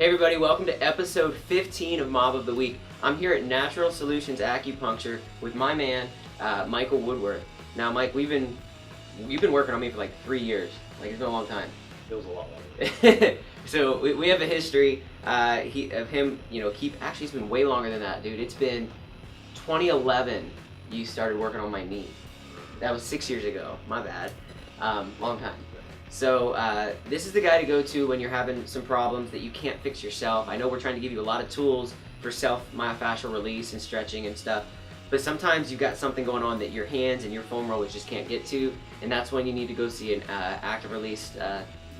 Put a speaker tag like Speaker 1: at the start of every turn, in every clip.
Speaker 1: Hey everybody, welcome to episode 15 of Mob of the Week. I'm here at Natural Solutions Acupuncture with my man, Michael Woodworth. Now Mike, you've been working on me for like 3 years. Like, it's been a long time.
Speaker 2: It was a lot longer.
Speaker 1: So we have a history of him, actually it's been way longer than that, dude. It's been 2011 you started working on my knee. That was 6 years ago, my bad. Long time. So this is the guy to go to when you're having some problems that you can't fix yourself. I know we're trying to give you a lot of tools for self-myofascial release and stretching and stuff, but sometimes you've got something going on that your hands and your foam rollers just can't get to, and that's when you need to go see an active release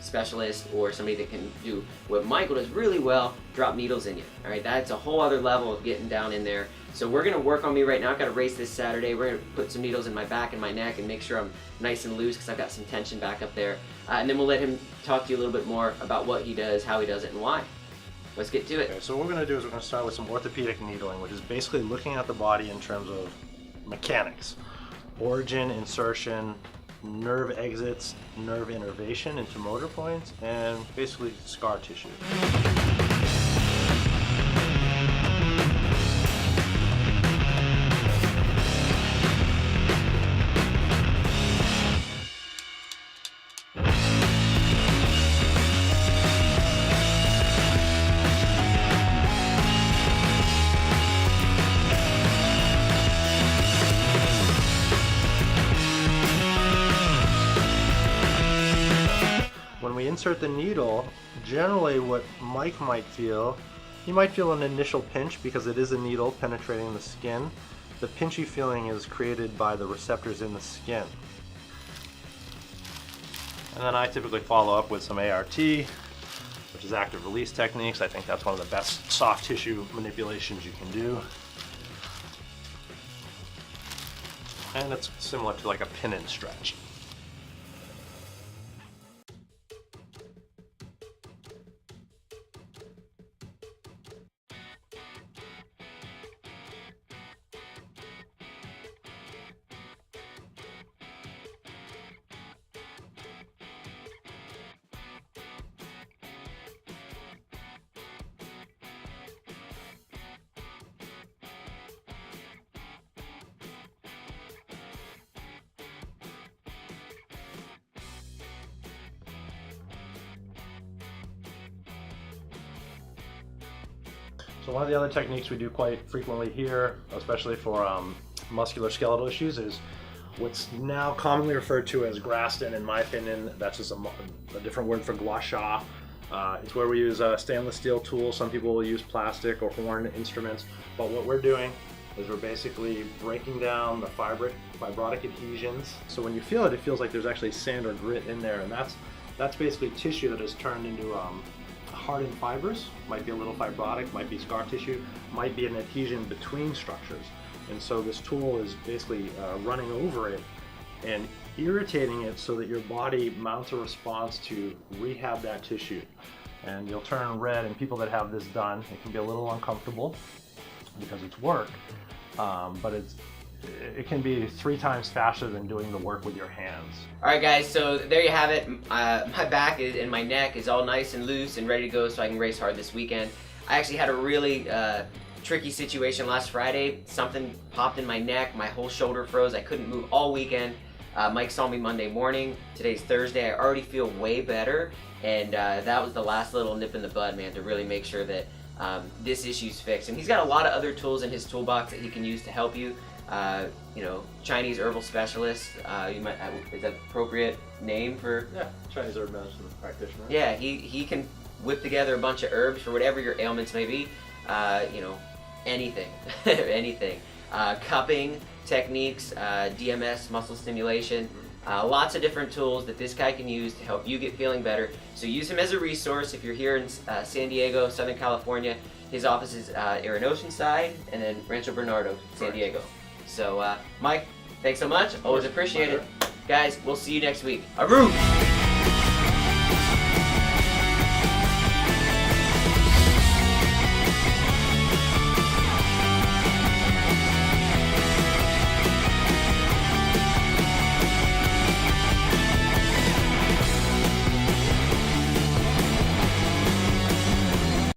Speaker 1: specialist or somebody that can do what Michael does really well, drop needles in you. All right, that's a whole other level of getting down in there. So we're gonna work on me right now. I've got a race this Saturday. We're gonna put some needles in my back and my neck and make sure I'm nice and loose because I've got some tension back up there. And then we'll let him talk to you a little bit more about what he does, how he does it, and why. Let's get to it.
Speaker 2: Okay, so what we're going to do is we're going to start with some orthopedic needling, which is basically looking at the body in terms of mechanics. Origin, insertion, nerve exits, nerve innervation into motor points, and basically scar tissue. When we insert the needle, generally what Mike might feel, he might feel an initial pinch because it is a needle penetrating the skin. The pinchy feeling is created by the receptors in the skin. And then I typically follow up with some ART, which is active release techniques. I think that's one of the best soft tissue manipulations you can do. And it's similar to like a pin and stretch. So one of the other techniques we do quite frequently here, especially for musculoskeletal issues, is what's now commonly referred to as Graston. In my opinion, that's just a different word for Gua Sha. It's where we use stainless steel tools. Some people will use plastic or horn instruments, but what we're doing is we're basically breaking down the fibrotic adhesions. So when you feel it, it feels like there's actually sand or grit in there, and that's basically tissue that is turned into hardened fibers. Might be a little fibrotic, might be scar tissue, might be an adhesion between structures. And so this tool is basically running over it and irritating it so that your body mounts a response to rehab that tissue. And you'll turn red, and people that have this done, it can be a little uncomfortable because it's work, but it can be 3 times faster than doing the work with your hands.
Speaker 1: Alright guys, so there you have it. My back and my neck is all nice and loose and ready to go so I can race hard this weekend. I actually had a really tricky situation last Friday. Something popped in my neck, my whole shoulder froze, I couldn't move all weekend. Mike saw me Monday morning, today's Thursday, I already feel way better, and that was the last little nip in the bud, man, to really make sure that this issue's fixed. And he's got a lot of other tools in his toolbox that he can use to help you. Chinese herbal specialist, is that appropriate name for?
Speaker 2: Yeah, Chinese herb medicine practitioner.
Speaker 1: Yeah, he can whip together a bunch of herbs for whatever your ailments may be. Anything, anything. Cupping techniques, DMS, muscle stimulation, lots of different tools that this guy can use to help you get feeling better. So use him as a resource if you're here in San Diego, Southern California. His office is here in Oceanside and then Rancho Bernardo, San Diego. So, Mike, thanks so much. Always appreciate it. Guys, we'll see you next week. Aroo!